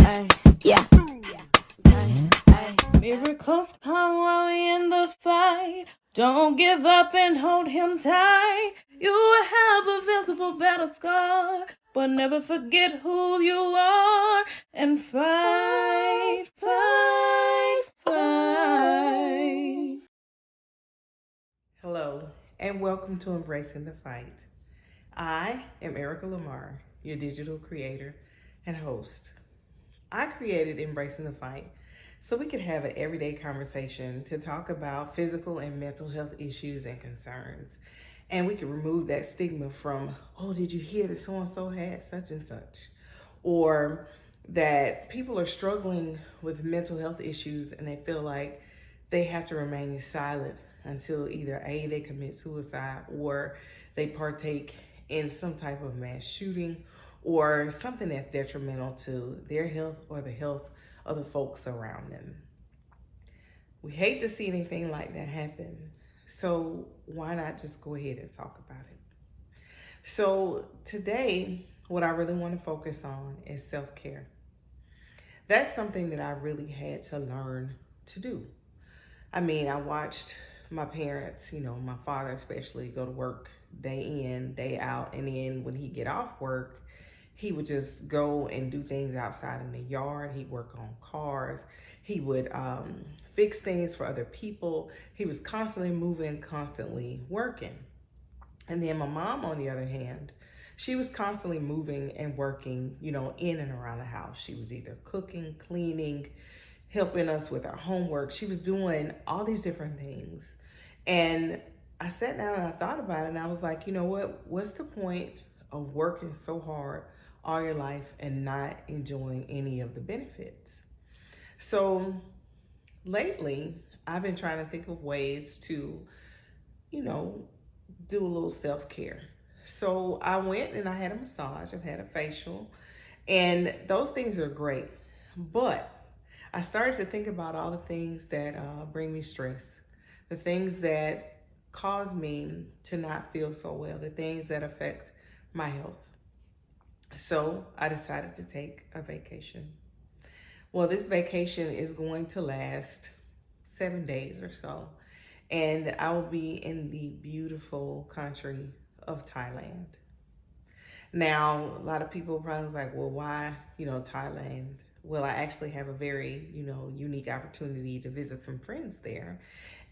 Ay, yeah. Ay, ay. Miracles come while we in the fight. Don't give up and hold him tight. You will have a visible battle scar, but never forget who you are and fight, fight, fight. Hello, and welcome to Embracing the Fight. I am Erica Lamar, your digital creator and host. I created Embracing the Fight so we could have an everyday conversation to talk about physical and mental health issues and concerns. And we could remove that stigma from, oh, did you hear that so and so had such and such? Or that people are struggling with mental health issues and they feel like they have to remain silent until either A, they commit suicide, or they partake in some type of mass shooting or something that's detrimental to their health or the health of the folks around them. We hate to see anything like that happen, so why not just go ahead and talk about it? So today, what I really want to focus on is self-care. That's something that I really had to learn to do. I mean, I watched my parents, my father especially, go to work day in, day out. And then when he get off work, he would just go and do things outside in the yard. He'd work on cars. He would fix things for other people. He was constantly moving, constantly working. And then my mom, on the other hand, she was constantly moving and working, in and around the house. She was either cooking, cleaning, helping us with our homework. She was doing all these different things. And I sat down and I thought about it and I was like, you know what? What's the point of working so hard all your life and not enjoying any of the benefits? So lately, I've been trying to think of ways to, do a little self-care. So I went and I had a massage, I've had a facial, and those things are great. But I started to think about all the things that bring me stress, the things that cause me to not feel so well, the things that affect my health. So I decided to take a vacation. Well, this vacation is going to last 7 days or so, and I will be in the beautiful country of Thailand. Now, a lot of people probably was like, well, why, Thailand? Well, I actually have a very, unique opportunity to visit some friends there.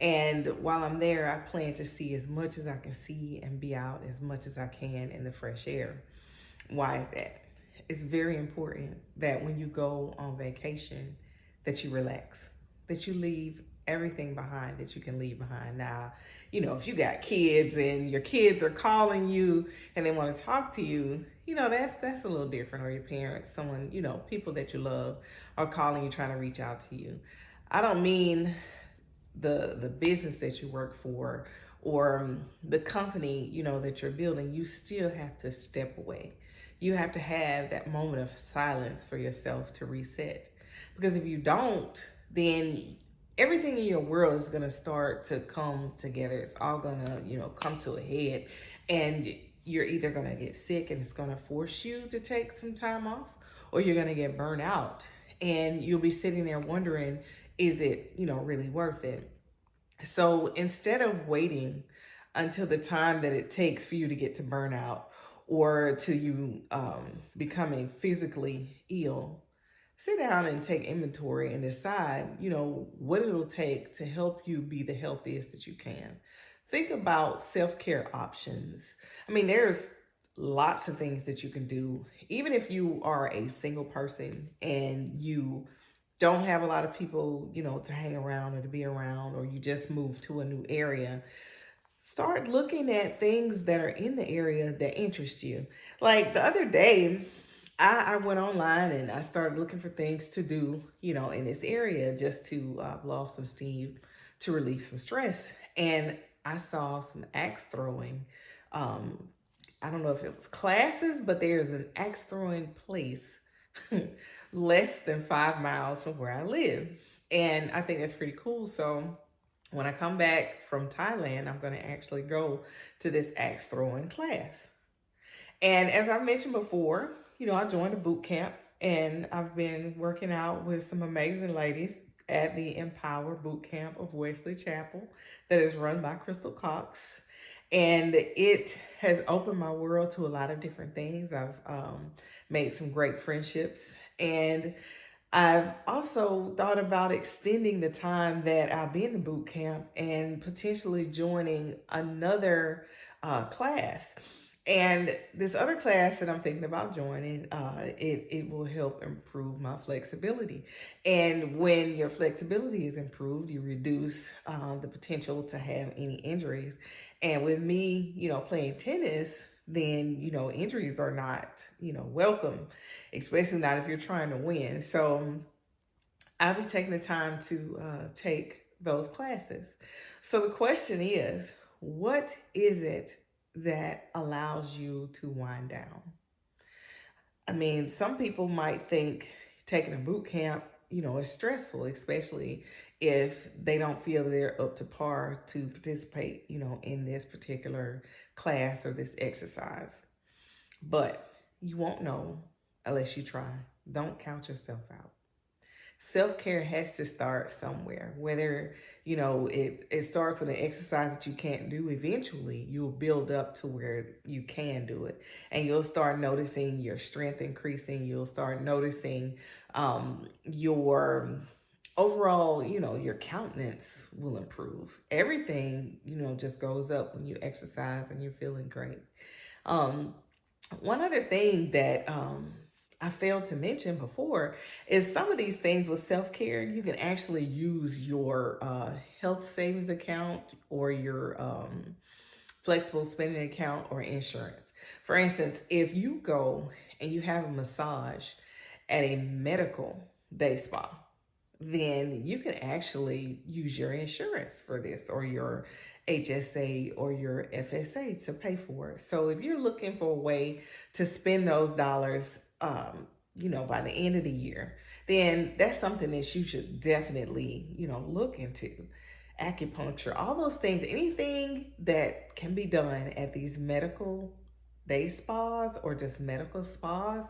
And while I'm there, I plan to see as much as I can see and be out as much as I can in the fresh air. Why is that? It's very important that when you go on vacation, that you relax, that you leave everything behind that you can leave behind. Now, if you got kids and your kids are calling you and they want to talk to you, that's a little different. Or your parents, someone, people that you love are calling you, trying to reach out to you. I don't mean the business that you work for or the company, that you're building. You still have to step away. You have to have that moment of silence for yourself to reset. Because if you don't, then everything in your world is going to start to come together. It's all going to, come to a head. And you're either going to get sick and it's going to force you to take some time off, or you're going to get burnt out. And you'll be sitting there wondering, is it, really worth it? So instead of waiting until the time that it takes for you to get to burnout or to you becoming physically ill, sit down and take inventory and decide, what it'll take to help you be the healthiest that you can. Think about self-care options. I mean, there's lots of things that you can do. Even if you are a single person and you don't have a lot of people, to hang around or to be around, or you just moved to a new area, start looking at things that are in the area that interest you. Like the other day, I went online and I started looking for things to do, in this area just to blow off some steam, to relieve some stress. And I saw some axe throwing. I don't know if it was classes, but there's an axe throwing place less than 5 miles from where I live. And I think that's pretty cool. So when I come back from Thailand, I'm going to actually go to this axe throwing class. And as I mentioned before, I joined a boot camp and I've been working out with some amazing ladies at the Empower Boot Camp of Wesley Chapel that is run by Crystal Cox. And it has opened my world to a lot of different things. I've made some great friendships, and I've also thought about extending the time that I'll be in the boot camp and potentially joining another class. And this other class that I'm thinking about joining, it will help improve my flexibility. And when your flexibility is improved, you reduce the potential to have any injuries. And with me, playing tennis, then injuries are not welcome, especially not if you're trying to win. So I'll be taking the time to take those classes. So the question is, what is it that allows you to wind down? I mean, some people might think taking a boot camp, is stressful, especially if they don't feel they're up to par to participate, in this particular class or this exercise. But you won't know unless you try. Don't count yourself out. Self-care has to start somewhere, whether it starts with an exercise that you can't do. Eventually you'll build up to where you can do it, and you'll start noticing your strength increasing. You'll start noticing your overall, your countenance will improve. Everything, just goes up when you exercise and you're feeling great. One other thing that I failed to mention before is some of these things with self-care, you can actually use your health savings account or your flexible spending account or insurance. For instance, if you go and you have a massage at a medical day spa, then you can actually use your insurance for this, or your HSA or your FSA to pay for it. So if you're looking for a way to spend those dollars, by the end of the year, then that's something that you should definitely, look into. Acupuncture, all those things, anything that can be done at these medical day spas or just medical spas,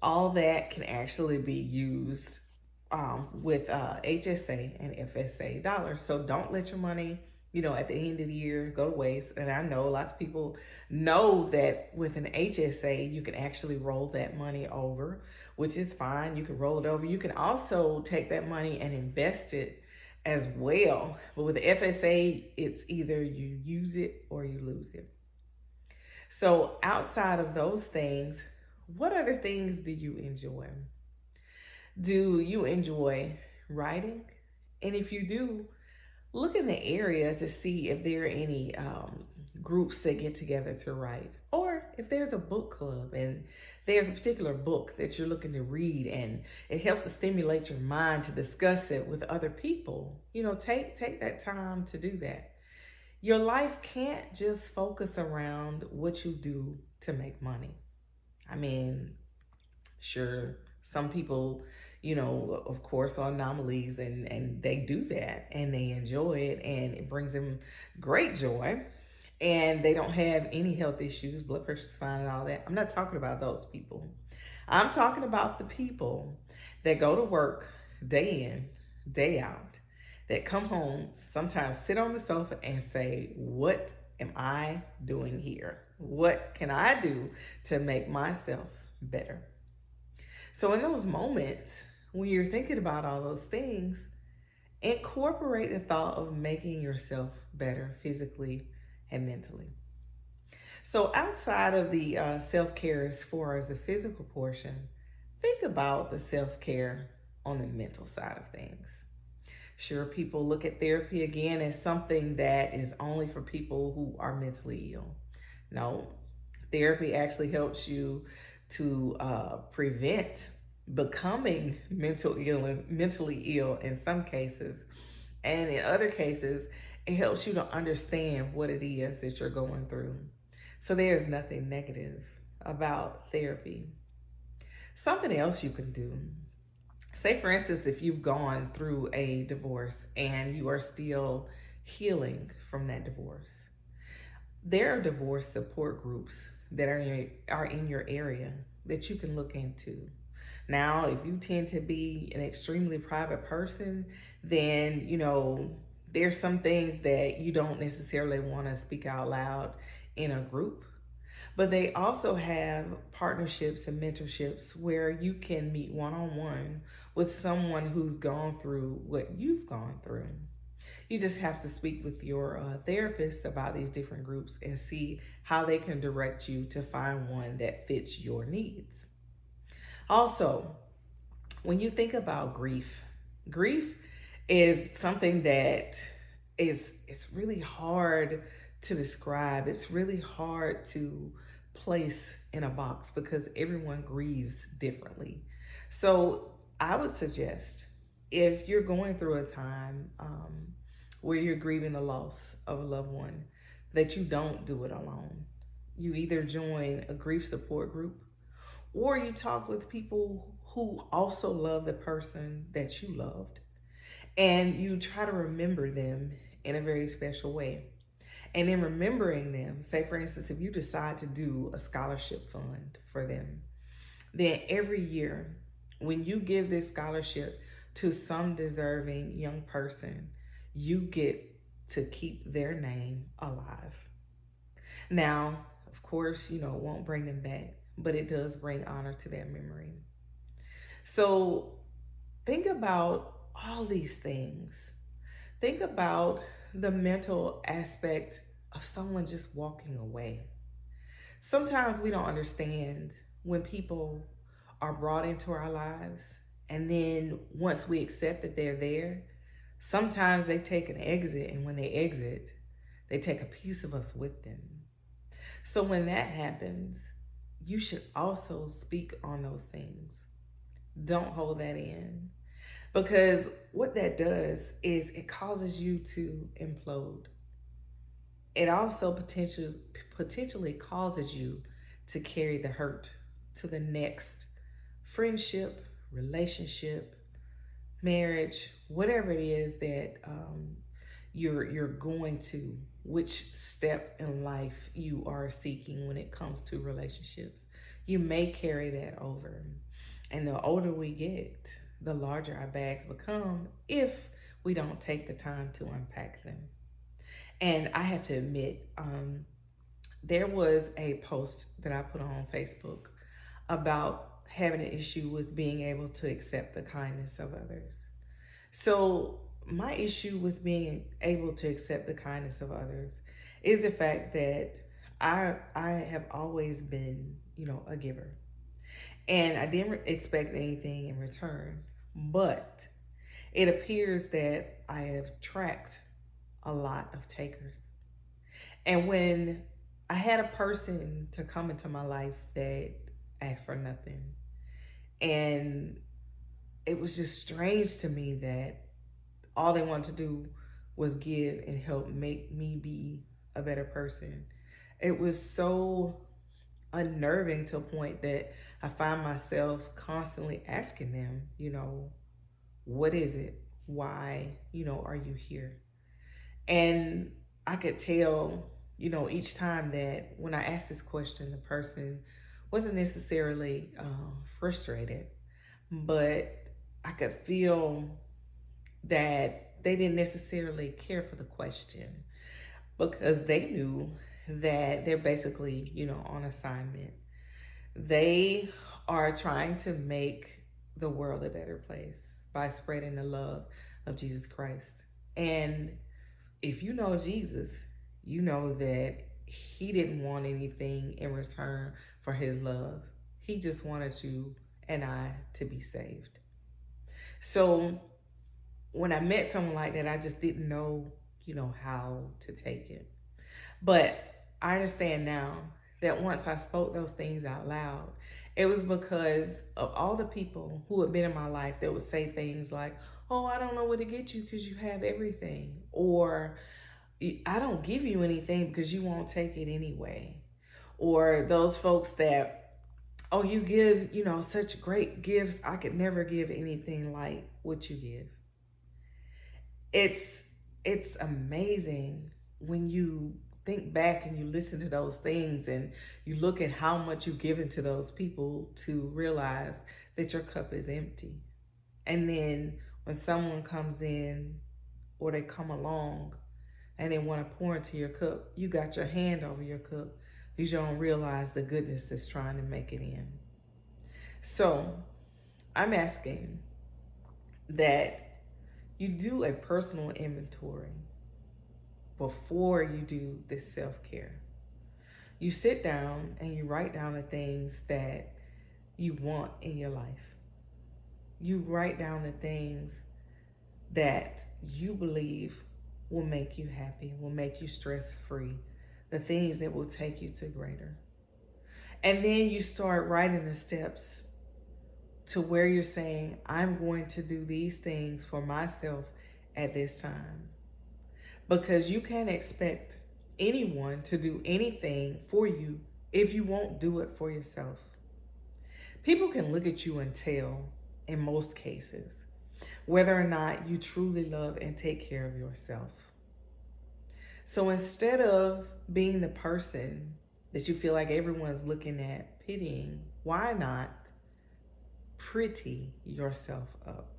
all that can actually be used with HSA and FSA dollars. So don't let your money, at the end of the year go to waste. And I know lots of people know that with an HSA, you can actually roll that money over, which is fine. You can roll it over. You can also take that money and invest it as well. But with the FSA, it's either you use it or you lose it. So outside of those things, what other things do you enjoy? Do you enjoy writing? And if you do, look in the area to see if there are any groups that get together to write, or if there's a book club and there's a particular book that you're looking to read and it helps to stimulate your mind to discuss it with other people. Take that time to do that. Your life can't just focus around what you do to make money. I mean, sure, some people, of course, are anomalies, and they do that and they enjoy it and it brings them great joy, and they don't have any health issues, blood pressure's fine and all that. I'm not talking about those people. I'm talking about the people that go to work day in, day out, that come home, sometimes sit on the sofa and say, what am I doing here? What can I do to make myself better? So in those moments, when you're thinking about all those things, incorporate the thought of making yourself better physically and mentally. So outside of the self-care as far as the physical portion, think about the self-care on the mental side of things. Sure, people look at therapy again as something that is only for people who are mentally ill. No, therapy actually helps you to prevent becoming mentally ill in some cases. And in other cases, it helps you to understand what it is that you're going through. So there's nothing negative about therapy. Something else you can do. Say, for instance, if you've gone through a divorce and you are still healing from that divorce, there are divorce support groups that are in your area that you can look into. Now, if you tend to be an extremely private person, then, there's some things that you don't necessarily want to speak out loud in a group. But they also have partnerships and mentorships where you can meet one on one with someone who's gone through what you've gone through. You just have to speak with your therapist about these different groups and see how they can direct you to find one that fits your needs. Also, when you think about grief is something that is it's really hard to describe. It's really hard to place in a box because everyone grieves differently. So I would suggest, if you're going through a time where you're grieving the loss of a loved one, that you don't do it alone. You either join a grief support group, or you talk with people who also love the person that you loved, and you try to remember them in a very special way. And in remembering them, say for instance, if you decide to do a scholarship fund for them, then every year when you give this scholarship to some deserving young person, you get to keep their name alive. Now, of course, it won't bring them back, but it does bring honor to their memory. So think about all these things. Think about the mental aspect of someone just walking away. Sometimes we don't understand when people are brought into our lives, and then once we accept that they're there, sometimes they take an exit, and when they exit, they take a piece of us with them. So when that happens, you should also speak on those things. Don't hold that in. Because what that does is it causes you to implode. It also potentially causes you to carry the hurt to the next friendship, relationship, marriage, whatever it is that you're going to, which step in life you are seeking when it comes to relationships. You may carry that over. And the older we get, the larger our bags become if we don't take the time to unpack them. And I have to admit, there was a post that I put on Facebook about having an issue with being able to accept the kindness of others. So my issue with being able to accept the kindness of others is the fact that I have always been, a giver. And I didn't expect anything in return, but it appears that I have tracked a lot of takers. And when I had a person to come into my life that asked for nothing, and it was just strange to me that all they wanted to do was give and help make me be a better person. It was so unnerving to a point that I find myself constantly asking them, what is it? Why, are you here? And I could tell, each time that when I asked this question, the person wasn't necessarily frustrated, but I could feel that they didn't necessarily care for the question because they knew that they're basically, on assignment. They are trying to make the world a better place by spreading the love of Jesus Christ. And if you know Jesus, you know that he didn't want anything in return for his love. He just wanted you and I to be saved. So when I met someone like that, I just didn't know, how to take it. But I understand now that once I spoke those things out loud, it was because of all the people who had been in my life that would say things like, oh, I don't know where to get you because you have everything. Or I don't give you anything because you won't take it anyway. Or those folks that, oh, you give, such great gifts. I could never give anything like what you give. It's amazing when you think back and you listen to those things and you look at how much you've given to those people to realize that your cup is empty. And then when someone comes in or they come along and they want to pour into your cup, you got your hand over your cup because you don't realize the goodness that's trying to make it in. So I'm asking that you do a personal inventory before you do this self-care. You sit down and you write down the things that you want in your life. You write down the things that you believe will make you happy, will make you stress-free, the things that will take you to greater. And then you start writing the steps to where you're saying, I'm going to do these things for myself at this time. Because you can't expect anyone to do anything for you if you won't do it for yourself. People can look at you and tell, in most cases, whether or not you truly love and take care of yourself. So instead of being the person that you feel like everyone's looking at, pitying, why not pretty yourself up?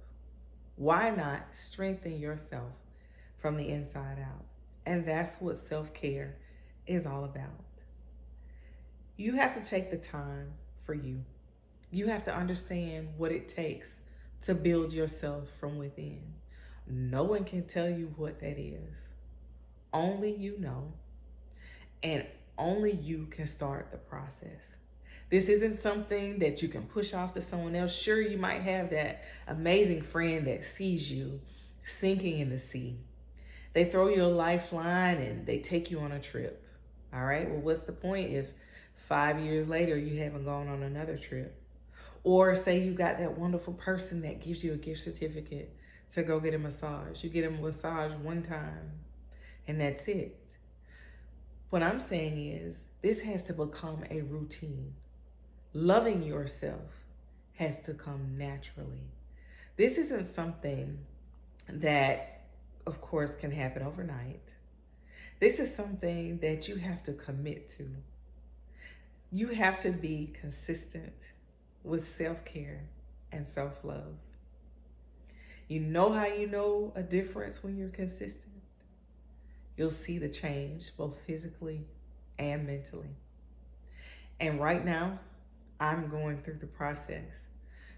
Why not strengthen yourself from the inside out? And that's what self-care is all about. You have to take the time for you. You have to understand what it takes to build yourself from within. No one can tell you what that is. Only you know, and only you can start the process. This isn't something that you can push off to someone else. Sure, you might have that amazing friend that sees you sinking in the sea. They throw you a lifeline and they take you on a trip. All right, well, what's the point if 5 years later you haven't gone on another trip? Or say you got that wonderful person that gives you a gift certificate to go get a massage. You get a massage one time and that's it. What I'm saying is this has to become a routine. Loving yourself has to come naturally. This isn't something that, of course, can happen overnight. This is something that you have to commit to. You have to be consistent with self-care and self-love. You know how you know a difference when you're consistent? You'll see the change both physically and mentally. And right now, I'm going through the process.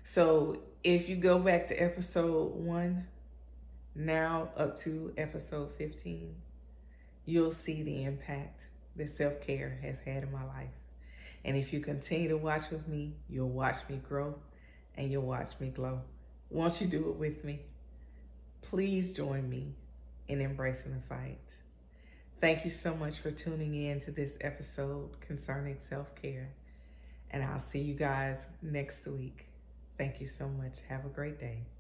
So if you go back to episode 1, now up to episode 15, you'll see the impact that self-care has had in my life. And if you continue to watch with me, you'll watch me grow and you'll watch me glow. Won't you do it with me? Please join me in embracing the fight. Thank you so much for tuning in to this episode concerning self-care. And I'll see you guys next week. Thank you so much. Have a great day.